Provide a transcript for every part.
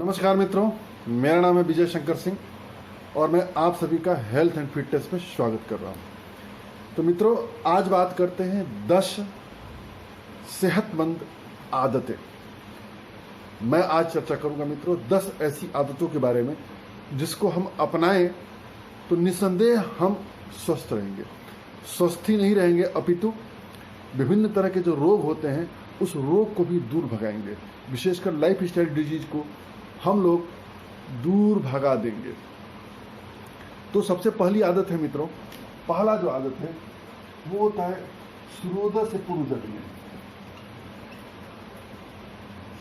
नमस्कार मित्रों, मेरा नाम है विजय शंकर सिंह और मैं आप सभी का हेल्थ एंड फिटनेस में स्वागत कर रहा हूं। तो मित्रों, आज बात करते हैं 10 सेहतमंद आदतें। मैं आज चर्चा करूंगा मित्रों 10 ऐसी आदतों के बारे में जिसको हम अपनाएं तो निस्संदेह हम स्वस्थ रहेंगे। स्वस्थ ही नहीं रहेंगे अपितु विभिन्न तरह के जो रोग होते हैं उस रोग को भी दूर भगाएंगे। विशेषकर लाइफ स्टाइल डिजीज को हम लोग दूर भगा देंगे। तो सबसे पहली आदत है मित्रों, पहला जो आदत है वो होता है सूर्योदय से पूर्व जगना।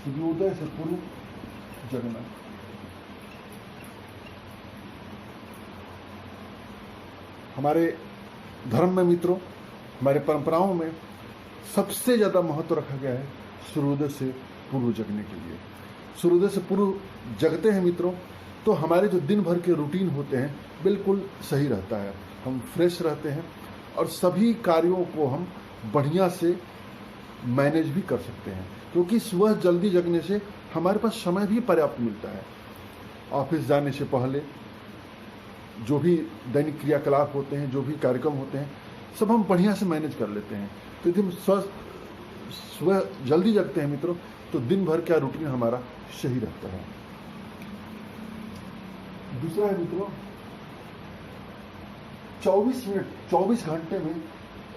सूर्योदय से पूर्व जगना। हमारे धर्म में मित्रों, हमारे परंपराओं में सबसे ज्यादा महत्व रखा गया है सूर्योदय से पूर्व जगने के लिए। सूर्योदय से पूर्व जगते हैं मित्रों तो हमारे जो दिन भर के रूटीन होते हैं बिल्कुल सही रहता है। हम फ्रेश रहते हैं और सभी कार्यों को हम बढ़िया से मैनेज भी कर सकते हैं, क्योंकि सुबह जल्दी जगने से हमारे पास समय भी पर्याप्त मिलता है। ऑफिस जाने से पहले जो भी दैनिक क्रियाकलाप होते हैं, जो भी कार्यक्रम होते हैं, सब हम बढ़िया से मैनेज कर लेते हैं। तो यदि हम सुबह जल्दी जगते हैं मित्रों तो दिन भर का रूटीन हमारा सही रहता है। दूसरा है मित्रों 24 घंटे में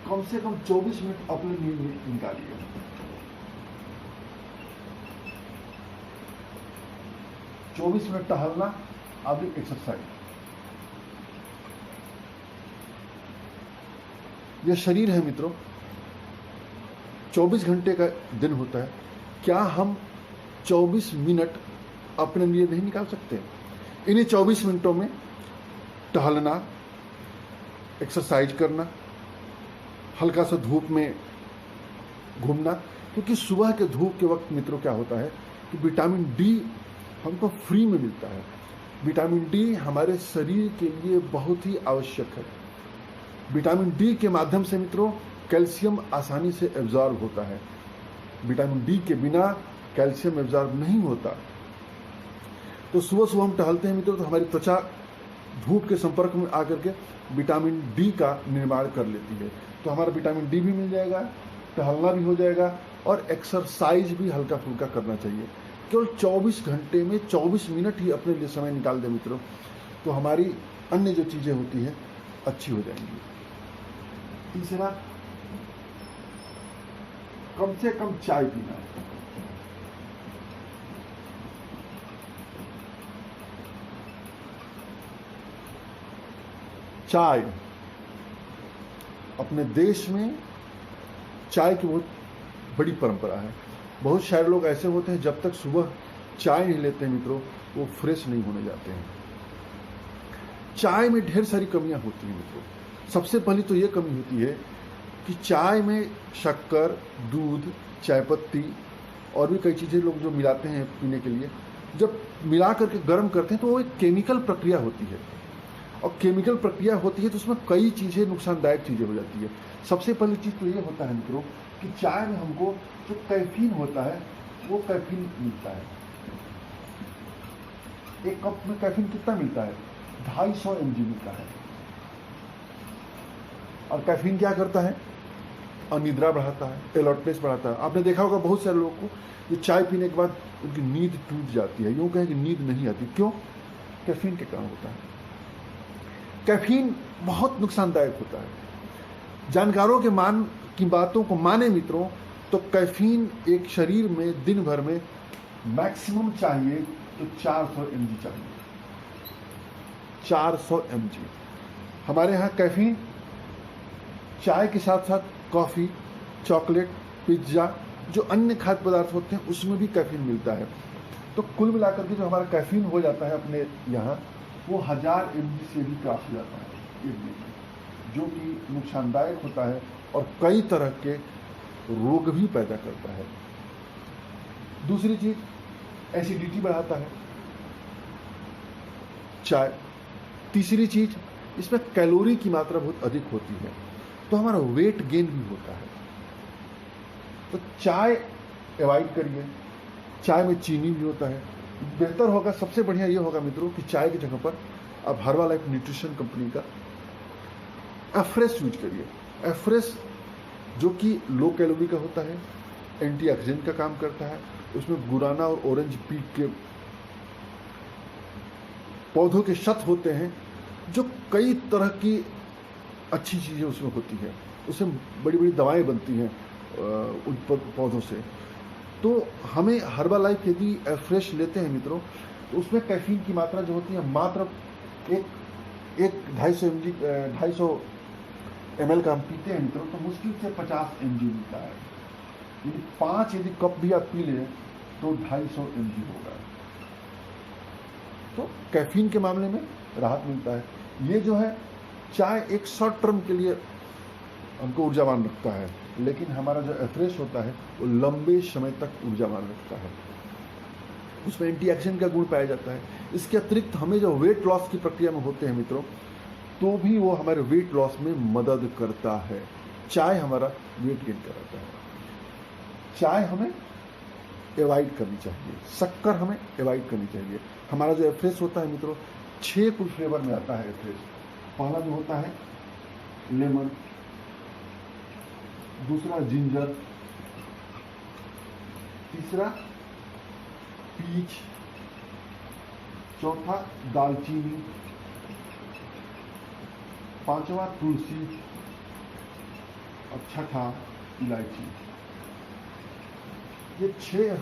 कम से कम 24 मिनट अपने लिए निकालिए। चौबीस मिनट टहलना, आदि एक्सरसाइज। यह शरीर है मित्रों, 24 घंटे का दिन होता है। क्या हम 24 मिनट अपने लिए नहीं निकाल सकते? इन्हीं 24 मिनटों में टहलना, एक्सरसाइज करना, हल्का सा धूप में घूमना, क्योंकि सुबह के धूप के वक्त मित्रों क्या होता है कि विटामिन डी हमको फ्री में मिलता है। विटामिन डी हमारे शरीर के लिए बहुत ही आवश्यक है। विटामिन डी के माध्यम से मित्रों कैल्शियम आसानी से एब्जॉर्ब होता है। विटामिन डी के बिना कैल्शियम एब्जॉर्ब नहीं होता। तो सुबह सुबह हम टहलते हैं मित्रों तो हमारी त्वचा धूप के संपर्क में आकर के विटामिन डी का निर्माण कर लेती है। तो हमारा विटामिन डी भी मिल जाएगा, टहलना भी हो जाएगा और एक्सरसाइज भी हल्का फुल्का करना चाहिए। केवल 24 घंटे में 24 मिनट ही अपने लिए समय निकाल दें मित्रों तो हमारी अन्य जो चीजें होती हैं अच्छी हो जाएंगी। तीसरा, कम से कम चाय पीना। चाय, अपने देश में चाय की बहुत बड़ी परंपरा है। बहुत सारे लोग ऐसे होते हैं जब तक सुबह चाय नहीं लेते हैं मित्रों वो फ्रेश नहीं होने जाते हैं। चाय में ढेर सारी कमियां होती हैं मित्रों। सबसे पहली तो ये कमी होती है कि चाय में शक्कर, दूध, चायपत्ती और भी कई चीज़ें लोग जो मिलाते हैं पीने के लिए, जब मिला करके गर्म करते हैं तो वो एक केमिकल प्रक्रिया होती है। और केमिकल प्रक्रिया होती है तो उसमें कई चीज़ें नुकसानदायक चीज़ें हो जाती है। सबसे पहली चीज़ तो ये होता है मित्रों कि चाय में हमको जो कैफीन होता है वो कैफीन मिलता है। एक कप में कैफीन कितना मिलता है? 250 mg मिलता है। और कैफीन क्या करता है? अनिद्रा बढ़ाता है, एलर्टनेस बढ़ाता है। आपने देखा होगा बहुत सारे लोगों को जो चाय पीने के बाद उनकी नींद टूट जाती है। यूं कहें कि नींद नहीं आती, क्यों? कैफीन के कारण होता है। कैफीन बहुत नुकसानदायक होता है। जानकारों की बातों को माने मित्रों तो कैफीन एक शरीर में दिन भर में मैक्सिमम चाहिए तो 400 mg चाहिए। 400 mg। हमारे यहाँ कैफीन चाय के साथ साथ कॉफी, चॉकलेट, पिज्जा, जो अन्य खाद्य पदार्थ होते हैं उसमें भी कैफीन मिलता है। तो कुल मिलाकर के जो हमारा कैफीन हो जाता है अपने यहाँ वो 1000 mg से भी क्रॉस हो जाता है एक दिन में, जो कि नुकसानदायक होता है और कई तरह के रोग भी पैदा करता है। दूसरी चीज, एसिडिटी बढ़ाता है चाय। तीसरी चीज, इसमें कैलोरी की मात्रा बहुत अधिक होती है तो हमारा वेट गेन भी होता है। तो चाय अवॉइड करिए। चाय में चीनी भी होता है, बेहतर होगा, सबसे बढ़िया ये होगा मित्रों कि चाय की जगह पर आप हर्बालाइफ न्यूट्रिशन कंपनी का एफ्रेश यूज करिए। एफ्रेश जो कि लो कैलोरी का होता है, एंटीऑक्सीडेंट का काम करता है, उसमें गुराना और ऑरेंज पीक के पौधों के शत होते हैं, जो कई तरह की अच्छी चीज़ें उसमें होती है, उसमें बड़ी बड़ी दवाएं बनती हैं उन पौधों से। तो हमें हर्बालाइफ यदि फ्रेश लेते हैं मित्रों, तो उसमें कैफीन की मात्रा जो होती है मात्र एक 250 ml का हम पीते हैं मित्रों, तो मुश्किल से 50 mg मिलता है। यदि 5 कप भी आप पी लें तो 250 mg होगा। तो कैफीन के मामले में राहत मिलता है। ये जो है चाय एक शॉर्ट टर्म के लिए हमको ऊर्जावान रखता है, लेकिन हमारा जो एफ्रेश होता है वो लंबे समय तक ऊर्जावान रखता है। उसमें एंटीऑक्सीडेंट का गुण पाया जाता है। इसके अतिरिक्त हमें जो वेट लॉस की प्रक्रिया में होते हैं मित्रों, तो भी वो हमारे वेट लॉस में मदद करता है। चाय हमारा वेट गेन कराता है। चाय हमें अवॉइड करनी चाहिए, शक्कर हमें अवॉइड करनी चाहिए। हमारा जो एफ्रेश होता है मित्रों 6 कुल फ्लेवर में आता है एफ्रेश। पहला जो होता है लेमन, दूसरा जिंजर, तीसरा पीच, चौथा दालचीनी, पांचवा तुलसी और छठा इलायची। ये 6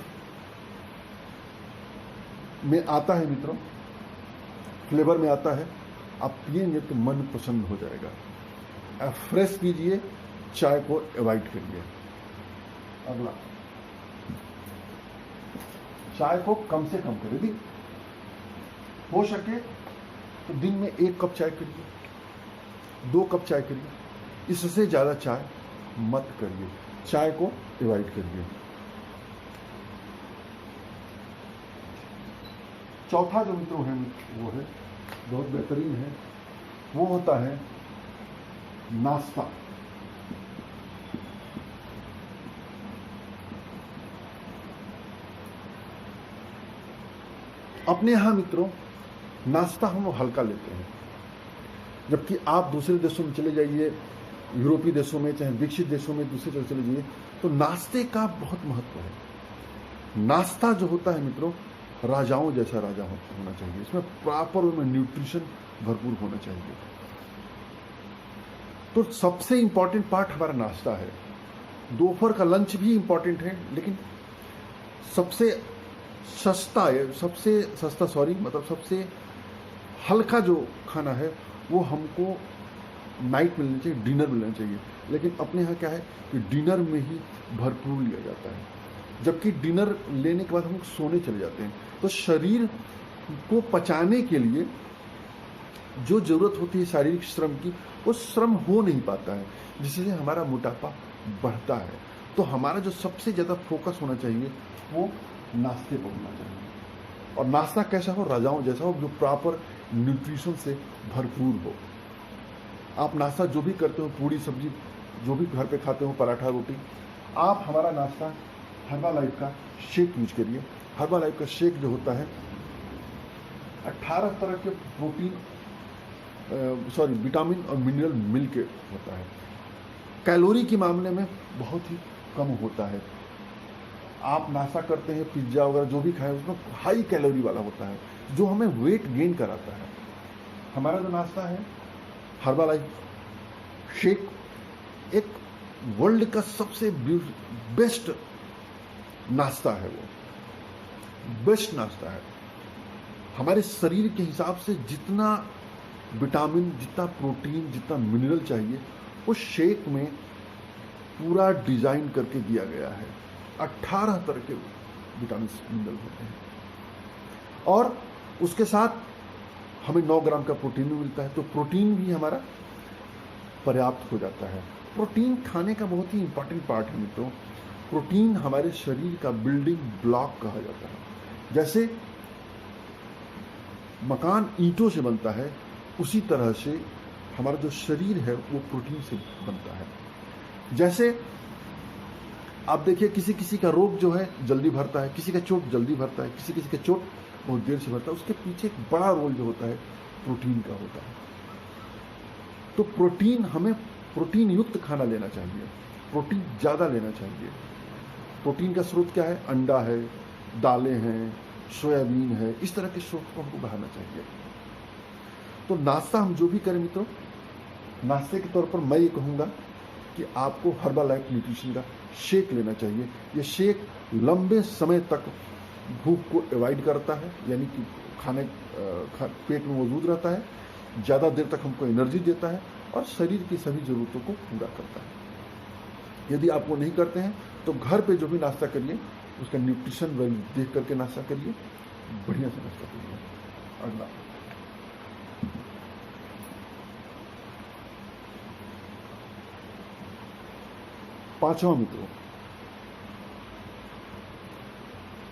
में आता है मित्रों, फ्लेवर में आता है। आप पिएंगे तो मन प्रसन्न हो जाएगा। फ्रेश कीजिए, चाय को अवॉइड करिए। अगला, चाय को कम से कम करिए। यदि हो सके तो दिन में 1 कप चाय करिए, 2 कप चाय करिए, इससे ज़्यादा चाय मत करिए। चाय को अवॉइड करिए। चौथा जो मित्रों है वो है बहुत बेहतरीन है, वो होता है नाश्ता। अपने यहाँ मित्रों नाश्ता हम हल्का लेते हैं, जबकि आप दूसरे देशों में चले जाइए, यूरोपीय देशों में, चाहे विकसित देशों में, दूसरे जगह चले जाइए, तो नाश्ते का बहुत महत्व है। नाश्ता जो होता है मित्रों राजाओं जैसा राजा होना चाहिए। इसमें प्रॉपर में न्यूट्रिशन भरपूर होना चाहिए। तो सबसे इंपॉर्टेंट पार्ट हमारा नाश्ता है। दोपहर का लंच भी इंपॉर्टेंट है, लेकिन सबसे सबसे हल्का जो खाना है वो हमको नाइट मिलना चाहिए, डिनर मिलना चाहिए। लेकिन अपने यहाँ क्या है कि डिनर में ही भरपूर लिया जाता है, जबकि डिनर लेने के बाद हम सोने चले जाते हैं। तो शरीर को पचाने के लिए जो जरूरत होती है शारीरिक श्रम की, वो श्रम हो नहीं पाता है, जिससे हमारा मोटापा बढ़ता है। तो हमारा जो सबसे ज़्यादा फोकस होना चाहिए वो नाश्ते पर होना चाहिए। और नाश्ता कैसा हो? राजाओं जैसा हो, जो प्रॉपर न्यूट्रिशन से भरपूर हो। आप नाश्ता जो भी करते हो, पूरी सब्जी जो भी घर पे खाते हो, पराठा रोटी, आप हमारा नाश्ता हर्बालाइफ का शेक यूज करिए। हर्बालाइफ का शेक जो होता है 18 तरह के विटामिन और मिनरल मिल के होता है। कैलोरी के मामले में बहुत ही कम होता है। आप नाश्ता करते हैं, पिज्ज़ा वगैरह जो भी खाएं, उसमें हाई कैलोरी वाला होता है, जो हमें वेट गेन कराता है। हमारा जो नाश्ता है हर्बालाइफ शेक एक वर्ल्ड का सबसे बेस्ट नाश्ता है। वो बेस्ट नाश्ता है। हमारे शरीर के हिसाब से जितना विटामिन, जितना प्रोटीन, जितना मिनरल चाहिए, उस शेक में पूरा डिजाइन करके दिया गया है। 18 तरह के विटामिन मिनरल होते हैं और उसके साथ हमें 9 ग्राम का प्रोटीन भी मिलता है। तो प्रोटीन भी हमारा पर्याप्त हो जाता है। प्रोटीन खाने का बहुत ही इंपॉर्टेंट पार्ट है मित्रों। प्रोटीन हमारे शरीर का बिल्डिंग ब्लॉक कहा जाता है। जैसे मकान ईंटों से बनता है, उसी तरह से हमारा जो शरीर है वो प्रोटीन से बनता है। जैसे आप देखिए, किसी किसी का रोग जो है जल्दी भरता है, किसी का चोट जल्दी भरता है, किसी किसी का चोट बहुत देर से बढ़ता है, उसके पीछे एक बड़ा रोल जो होता है प्रोटीन का होता है। तो प्रोटीन, हमें प्रोटीन युक्त खाना लेना चाहिए, प्रोटीन ज़्यादा लेना चाहिए। प्रोटीन का स्रोत क्या है? अंडा है, दालें हैं, सोयाबीन है, इस तरह के स्रोत को हमको बढ़ाना चाहिए। तो नाश्ता हम जो भी करें मित्रों, नाश्ते के तौर पर मैं ये कहूँगा कि आपको हर्बालाइफ न्यूट्रिशन का शेक लेना चाहिए। ये शेक लंबे समय तक भूख को अवॉइड करता है, यानी कि पेट में मौजूद रहता है, ज़्यादा देर तक हमको एनर्जी देता है और शरीर की सभी ज़रूरतों को पूरा करता है। यदि आप वो नहीं करते हैं तो घर पे जो भी नाश्ता करिए उसका न्यूट्रिशन वैल्यू देख करके नाश्ता करिए, बढ़िया से नाश्ता करिए। अगला, पांचवा मित्रों,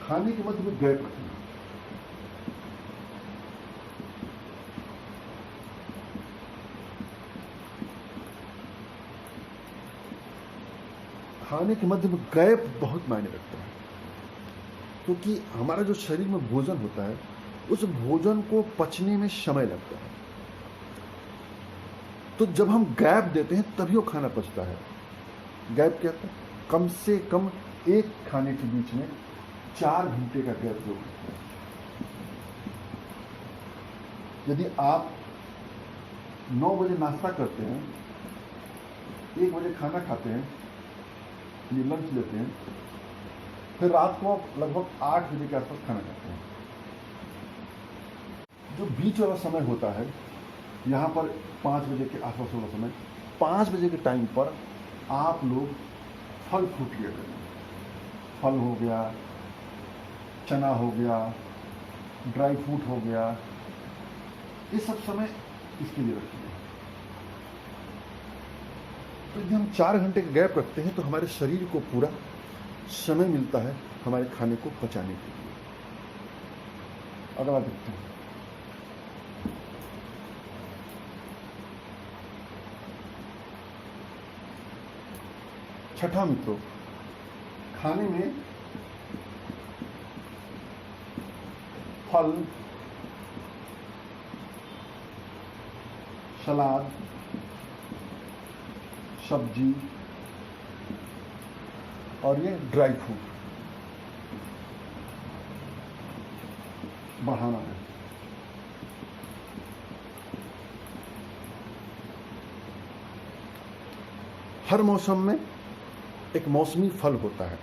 खाने के मध्य में गैप रखना। खाने के मध्य में गैप बहुत मायने रखता है, क्योंकि हमारा जो शरीर में भोजन होता है उस भोजन को पचने में समय लगता है। तो जब हम गैप देते हैं तभी वो खाना पचता है। गैप क्या है? कम से कम एक खाने के बीच में 4 घंटे का गैप जो होता है। यदि आप 9 बजे नाश्ता करते हैं, 1 बजे खाना खाते हैं, ये लंच लेते हैं, फिर रात को लगभग 8 बजे के आसपास खाना खाते हैं, जो बीच वाला समय होता है, यहाँ पर 5 बजे के आसपास वाला समय, 5 बजे के टाइम पर आप लोग फल फ्रूट लिया करें। फल हो गया, चना हो गया, ड्राई फ्रूट हो गया, ये सब समय इसके लिए रखिए। तो यदि हम 4 घंटे का गैप रखते हैं तो हमारे शरीर को पूरा समय मिलता है हमारे खाने को पचाने के लिए। अगला देखते हैं, छठा मित्रों, खाने में फल, सलाद, सब्जी और ये ड्राई फ्रूट बढ़ाना है। हर मौसम में एक मौसमी फल होता है।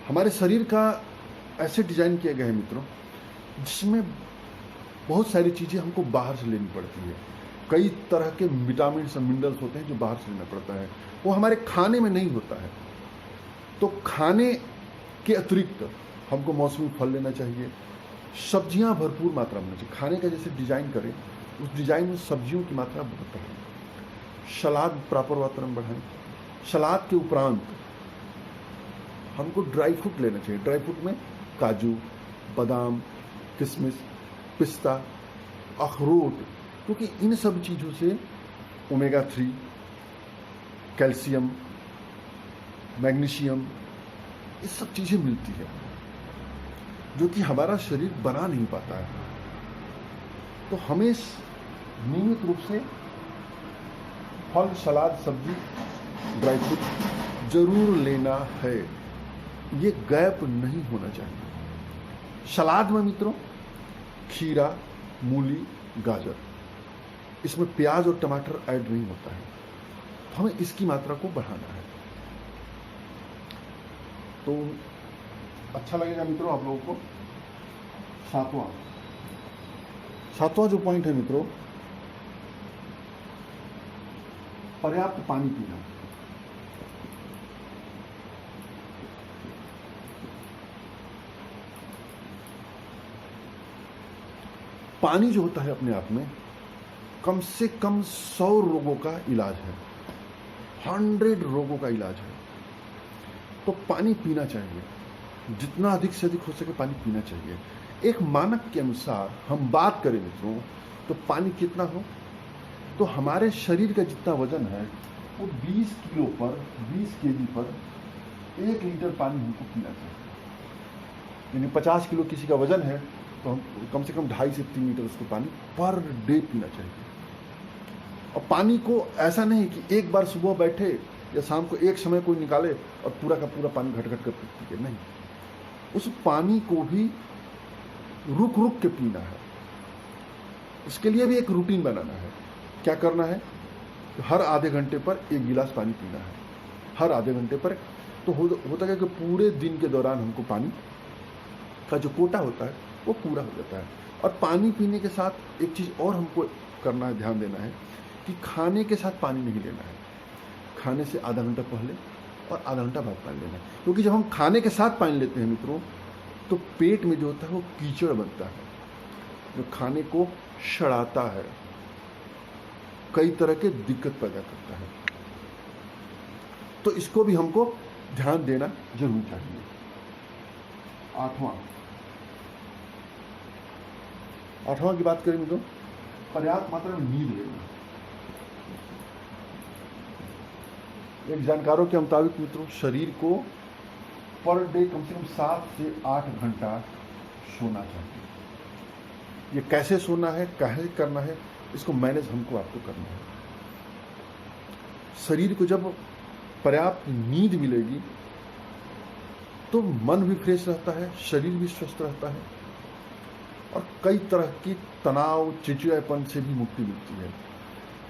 हमारे शरीर का ऐसे डिजाइन किया गया है मित्रों, जिसमें बहुत सारी चीजें हमको बाहर से लेनी पड़ती है। कई तरह के विटामिन और मिनरल्स होते हैं जो बाहर से लेना पड़ता है, वो हमारे खाने में नहीं होता है। तो खाने के अतिरिक्त हमको मौसमी फल लेना चाहिए, सब्जियां भरपूर मात्रा में लेना चाहिए। खाने का जैसे डिजाइन करें उस डिजाइन में सब्जियों की मात्रा बहुत बढ़ाएं, सलाद प्रॉपर मात्रा में बढ़ाएं। सलाद के उपरांत हमको ड्राई फ्रूट लेना चाहिए। ड्राई फ्रूट में काजू, बादाम, किशमिश, पिस्ता, अखरोट, क्योंकि इन सब चीज़ों से ओमेगा 3, कैल्शियम, मैग्नीशियम, ये सब चीज़ें मिलती है जो कि हमारा शरीर बना नहीं पाता है। तो हमें नियमित रूप से फल, सलाद, सब्जी, ड्राई फ्रूट जरूर लेना है। ये गैप नहीं होना चाहिए। सलाद में मित्रों खीरा, मूली, गाजर, इसमें प्याज और टमाटर ऐड नहीं होता है, तो हमें इसकी मात्रा को बढ़ाना है। तो अच्छा लगेगा मित्रों आप लोगों को। सातवां जो पॉइंट है मित्रों, पर्याप्त पानी पीना। पानी जो होता है अपने आप में कम से कम 100 रोगों का इलाज है, 100 रोगों का इलाज है। तो पानी पीना चाहिए, जितना अधिक से अधिक हो सके पानी पीना चाहिए। एक मानक के अनुसार हम बात करें मित्रों तो पानी कितना हो, तो हमारे शरीर का जितना वजन है वो 20 किलो पर, 20 केजी पर 1 लीटर पानी हमको पीना चाहिए। यानी 50 किलो किसी का वजन है तो हम कम से कम 2.5 से 3 लीटर उसको पानी पर डे पीना चाहिए। और पानी को ऐसा नहीं कि एक बार सुबह बैठे या शाम को एक समय कोई निकाले और पूरा का पूरा पानी घट घट कर पीए, नहीं। उस पानी को भी रुक रुक के पीना है। इसके लिए भी एक रूटीन बनाना है। क्या करना है? तो हर आधे घंटे पर 1 गिलास पानी पीना है, हर आधे घंटे पर। तो होता है कि पूरे दिन के दौरान हमको पानी का जो कोटा होता है वो पूरा हो जाता है। और पानी पीने के साथ एक चीज़ और हमको करना है, ध्यान देना है कि खाने के साथ पानी नहीं लेना है। खाने से आधा घंटा पहले और आधा घंटा बाद पानी लेना है। क्योंकि जब हम खाने के साथ पानी लेते हैं मित्रों, तो पेट में जो होता है वो कीचड़ बनता है, जो खाने को सड़ाता है, कई तरह के दिक्कत पैदा करता है। तो इसको भी हमको ध्यान देना जरूर चाहिए। 8वां की बात करें मित्रों, पर्याप्त मात्रा में नींद लेना। एक जानकारों के मुताबिक मित्रों, शरीर को पर डे कम से कम 7 से 8 घंटा सोना चाहिए। ये कैसे सोना है, कैसे करना है, इसको मैनेज हमको आपको करना है। शरीर को जब पर्याप्त नींद मिलेगी तो मन भी फ्रेश रहता है, शरीर भी स्वस्थ रहता है और कई तरह की तनाव, चिड़चिड़ापन से भी मुक्ति मिलती है।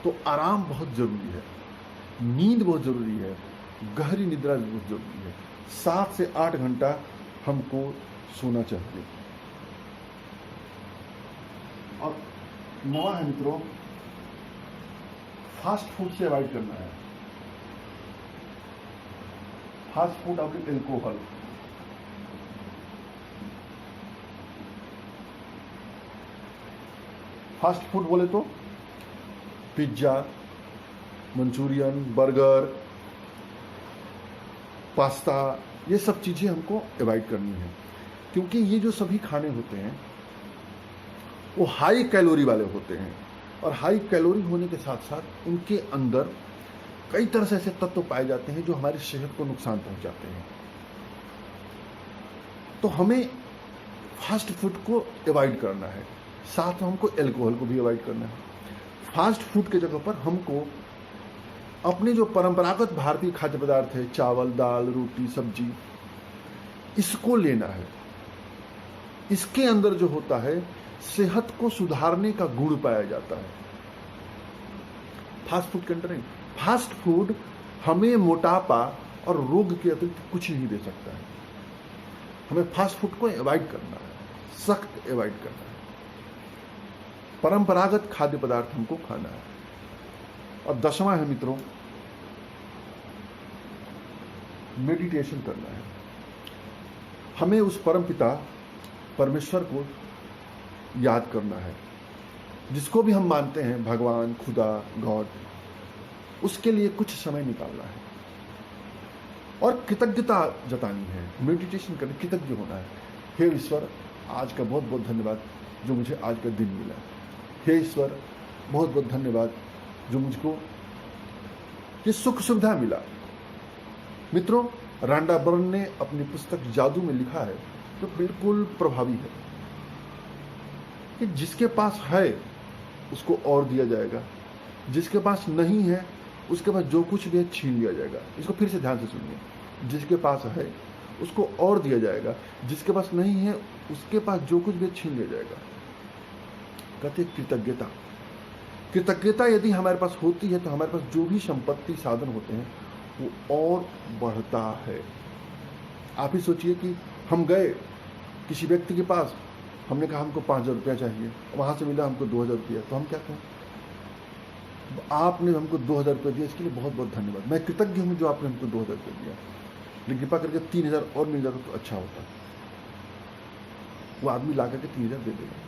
तो आराम बहुत जरूरी है, नींद बहुत जरूरी है, गहरी निद्रा बहुत जरूरी है। 7 से 8 घंटा हमको सोना चाहिए। और 9वां है मित्रों, फास्ट फूड से अवॉइड करना है। फास्ट फूड और एल्कोहल। फास्ट फूड बोले तो पिज्जा, मंचूरियन, बर्गर, पास्ता, ये सब चीजें हमको अवॉइड करनी है। क्योंकि ये जो सभी खाने होते हैं वो हाई कैलोरी वाले होते हैं, और हाई कैलोरी होने के साथ साथ उनके अंदर कई तरह से ऐसे तत्व पाए जाते हैं जो हमारी सेहत को नुकसान पहुंचाते हैं। तो हमें फास्ट फूड को अवॉइड करना है, साथ में हमको एल्कोहल को भी अवॉइड करना है। फास्ट फूड के जगह पर हमको अपने जो परंपरागत भारतीय खाद्य पदार्थ है, चावल, दाल, रोटी, सब्जी, इसको लेना है। इसके अंदर जो होता है सेहत को सुधारने का गुण पाया जाता है, फास्ट फूड के अंदर नहीं। फास्ट फूड हमें मोटापा और रोग के अतिरिक्त कुछ नहीं दे सकता है। हमें फास्ट फूड को अवॉइड करना है, सख्त अवॉइड करना है। परंपरागत खाद्य पदार्थ हमको खाना है। और 10वां है मित्रों, मेडिटेशन करना है। हमें उस परमपिता परमेश्वर को याद करना है, जिसको भी हम मानते हैं, भगवान, खुदा, गॉड, उसके लिए कुछ समय निकालना है और कृतज्ञता जतानी है। मेडिटेशन करके कृतज्ञ होना है। हे ईश्वर, आज का बहुत बहुत धन्यवाद जो मुझे आज का दिन मिला। हे ईश्वर, बहुत बहुत धन्यवाद जो मुझको ये सुख सुविधा मिला। मित्रों, रांडा बर्न ने अपनी पुस्तक जादू में लिखा है जो बिल्कुल प्रभावी है कि जिसके पास है उसको और दिया जाएगा, जिसके पास नहीं है उसके पास जो कुछ भी है छीन लिया जाएगा। इसको फिर से ध्यान से सुनिए, जिसके पास है उसको और दिया जाएगा, जिसके पास नहीं है उसके पास जो कुछ भी छीन लिया जाएगा। कहते कृतज्ञता। कृतज्ञता यदि हमारे पास होती है तो हमारे पास जो भी संपत्ति साधन होते हैं वो और बढ़ता है। आप ही सोचिए कि हम गए किसी व्यक्ति के पास, हमने कहा हमको 5,000 रुपया चाहिए, वहां से मिला हमको 2,000 रुपया, तो हम क्या कहें? आपने हमको 2,000 रुपये दिया, इसके लिए बहुत बहुत धन्यवाद, मैं कृतज्ञ हूँ जो आपने हमको 2,000 रुपये दिया, लेकिन कृपा करके 3,000 और मिल जाता तो अच्छा होता। वो आदमी ला करके 3,000 दे देगा।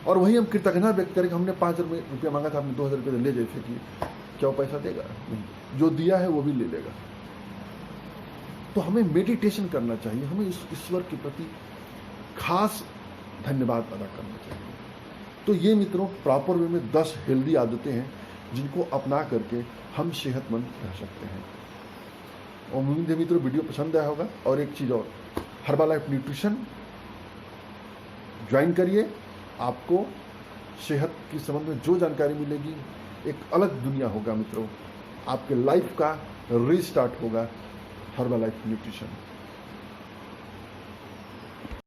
और वही हम कृतज्ञता व्यक्त करें कि हमने 5,000 रुपया मांगा था, आपने 2,000 रुपये ले जाए फेंकिए, क्या वो पैसा देगा? नहीं, जो दिया है वो भी ले लेगा। तो हमें मेडिटेशन करना चाहिए, हमें इस ईश्वर के प्रति खास धन्यवाद अदा करना चाहिए। तो ये मित्रों प्रॉपर वे में 10 हेल्दी आदतें हैं जिनको अपना करके हम सेहतमंद रह सकते हैं। और उम्मीद है मित्रों वीडियो पसंद आया होगा। और एक चीज़ और, हर्बल लाइफ न्यूट्रिशन ज्वाइन करिए। आपको सेहत की संबंध में जो जानकारी मिलेगी, एक अलग दुनिया होगा मित्रों। आपके लाइफ का रीस्टार्ट होगा हर्बलाइफ न्यूट्रिशन।